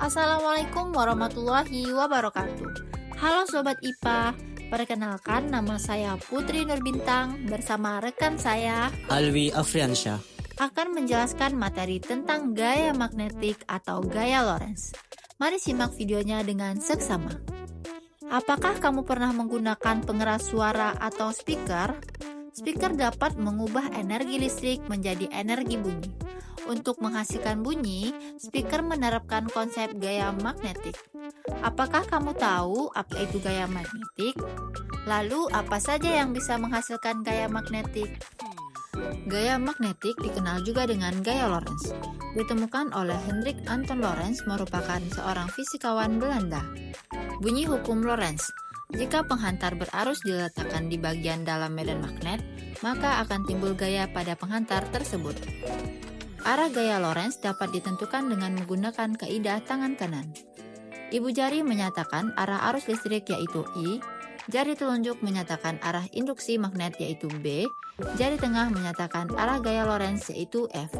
Assalamualaikum warahmatullahi wabarakatuh. Halo Sobat IPA, perkenalkan nama saya Putri Nurbintang bersama rekan saya Alwi Afriansyah akan menjelaskan materi tentang gaya magnetik atau gaya Lorentz. Mari simak videonya dengan seksama. Apakah kamu pernah menggunakan pengeras suara atau speaker? Speaker dapat mengubah energi listrik menjadi energi bunyi. Untuk menghasilkan bunyi, speaker menerapkan konsep gaya magnetik. Apakah kamu tahu apa itu gaya magnetik? Lalu, apa saja yang bisa menghasilkan gaya magnetik? Gaya magnetik dikenal juga dengan gaya Lorentz. Ditemukan oleh Hendrik Anton Lorentz, merupakan seorang fisikawan Belanda. Bunyi hukum Lorentz. Jika penghantar berarus diletakkan di bagian dalam medan magnet, maka akan timbul gaya pada penghantar tersebut. Arah gaya Lorentz dapat ditentukan dengan menggunakan kaidah tangan kanan. Ibu jari menyatakan arah arus listrik yaitu I, jari telunjuk menyatakan arah induksi magnet yaitu B, jari tengah menyatakan arah gaya Lorentz yaitu F.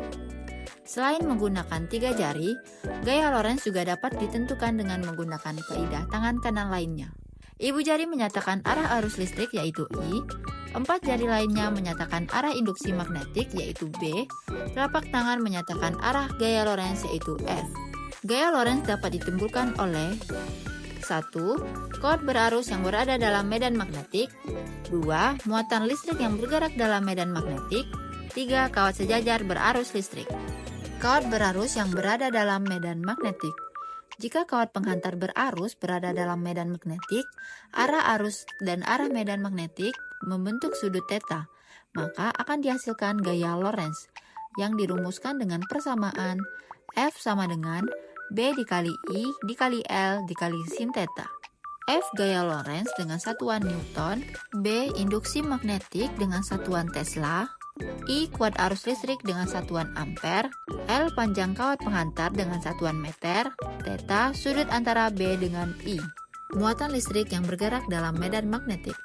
Selain menggunakan 3 jari, gaya Lorentz juga dapat ditentukan dengan menggunakan kaidah tangan kanan lainnya. Ibu jari menyatakan arah arus listrik yaitu I, 4 jari lainnya menyatakan arah induksi magnetik yaitu B, telapak tangan menyatakan arah gaya Lorentz yaitu F. Gaya Lorentz dapat ditimbulkan oleh 1. Kawat berarus yang berada dalam medan magnetik. 2. Muatan listrik yang bergerak dalam medan magnetik. 3. Kawat sejajar berarus listrik. Kawat berarus yang berada dalam medan magnetik. Jika kawat penghantar berarus berada dalam medan magnetik, arah arus dan arah medan magnetik membentuk sudut theta, maka akan dihasilkan gaya Lorentz yang dirumuskan dengan persamaan F sama dengan B dikali I dikali L dikali sin theta. F gaya Lorentz dengan satuan Newton, B induksi magnetik dengan satuan Tesla, I kuat arus listrik dengan satuan ampere, L panjang kawat penghantar dengan satuan meter, theta sudut antara B dengan I. Muatan listrik yang bergerak dalam medan magnetik.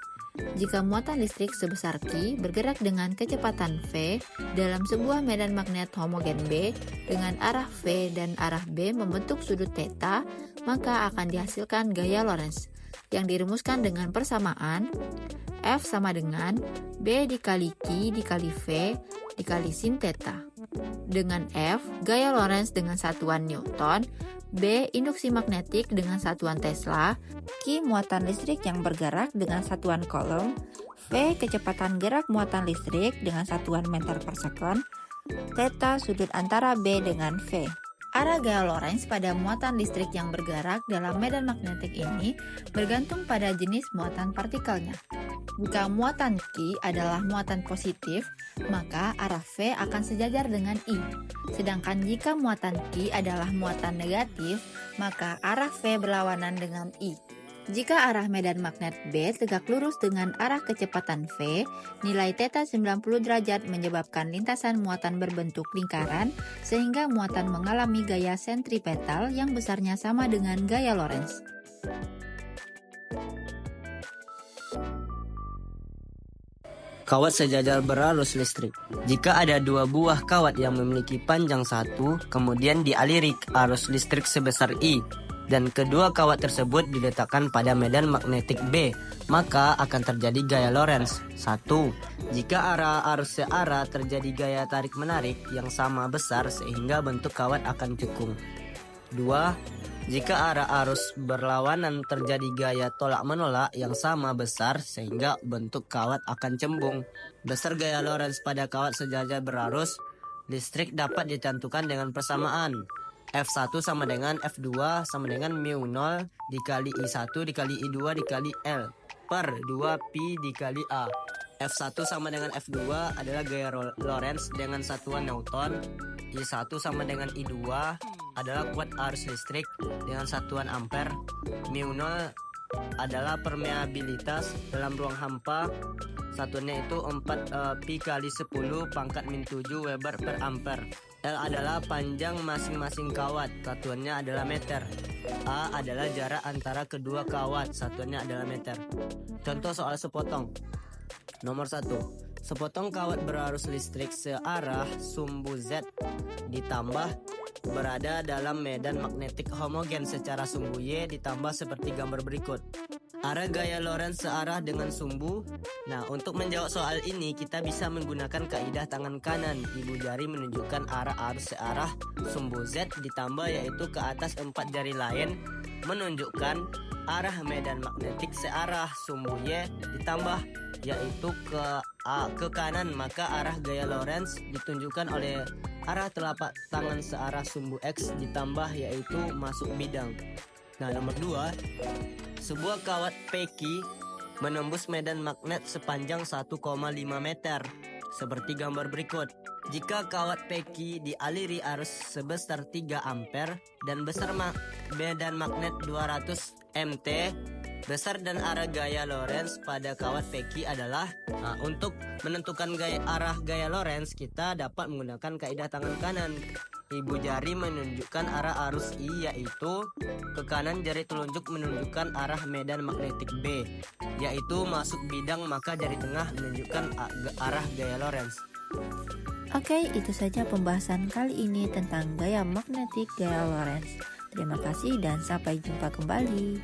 Jika muatan listrik sebesar Q bergerak dengan kecepatan V dalam sebuah medan magnet homogen B dengan arah V dan arah B membentuk sudut theta, maka akan dihasilkan gaya Lorentz yang dirumuskan dengan persamaan F sama dengan B dikali Q dikali V dikali sin theta. Dengan F, gaya Lorentz dengan satuan Newton, B induksi magnetik dengan satuan Tesla, Q muatan listrik yang bergerak dengan satuan Coulomb, V kecepatan gerak muatan listrik dengan satuan meter per second, theta sudut antara B dengan V. Arah gaya Lorentz pada muatan listrik yang bergerak dalam medan magnetik ini bergantung pada jenis muatan partikelnya. Jika muatan Q adalah muatan positif, maka arah V akan sejajar dengan I. Sedangkan jika muatan Q adalah muatan negatif, maka arah V berlawanan dengan I. Jika arah medan magnet B tegak lurus dengan arah kecepatan V, nilai theta 90 derajat menyebabkan lintasan muatan berbentuk lingkaran sehingga muatan mengalami gaya sentripetal yang besarnya sama dengan gaya Lorentz. Kawat sejajar berarus listrik. Jika ada 2 buah kawat yang memiliki panjang 1, kemudian dialiri arus listrik sebesar I, dan kedua kawat tersebut diletakkan pada medan magnetik B, maka akan terjadi gaya Lorentz. 1. Jika arah arus searah terjadi gaya tarik-menarik yang sama besar sehingga bentuk kawat akan cekung. 2. Jika arah arus berlawanan terjadi gaya tolak-menolak yang sama besar sehingga bentuk kawat akan cembung. Dasar gaya Lorentz pada kawat sejajar berarus listrik dapat ditentukan dengan persamaan F1 sama dengan F2 sama dengan mu 0 dikali I1 dikali I2 dikali L per 2pi dikali A. F1 sama dengan F2 adalah gaya Lorentz dengan satuan Newton. I1 sama dengan I2 adalah kuat arus listrik dengan satuan ampere. Mu 0 adalah permeabilitas dalam ruang hampa. Satuannya itu 4 pi kali 10 pangkat min 7 Weber per ampere. L adalah panjang masing-masing kawat, satuannya adalah meter. A adalah jarak antara kedua kawat, satuannya adalah meter. Contoh soal sepotong. Nomor 1. Sepotong kawat berarus listrik searah sumbu Z ditambah berada dalam medan magnetik homogen secara sumbu Y ditambah seperti gambar berikut. Arah gaya Lorentz searah dengan sumbu. Nah, untuk menjawab soal ini kita bisa menggunakan kaidah tangan kanan. Ibu jari menunjukkan arah arus searah sumbu Z ditambah yaitu ke atas 4 jari lain menunjukkan arah medan magnetik searah sumbu Y ditambah yaitu ke kanan, maka arah gaya Lorentz ditunjukkan oleh arah telapak tangan searah sumbu X ditambah yaitu masuk bidang. Nah, nomor 2. Sebuah kawat PQ menembus medan magnet sepanjang 1,5 meter seperti gambar berikut. Jika kawat PQ dialiri arus sebesar 3 ampere dan besar medan magnet 200 mt, besar dan arah gaya Lorentz pada kawat PQ adalah untuk menentukan arah gaya Lorentz kita dapat menggunakan kaidah tangan kanan. Ibu jari menunjukkan arah arus I yaitu ke kanan, jari telunjuk menunjukkan arah medan magnetik B yaitu masuk bidang, maka jari tengah menunjukkan arah gaya Lorentz. Oke, itu saja pembahasan kali ini tentang gaya magnetik gaya Lorentz. Terima kasih dan sampai jumpa kembali.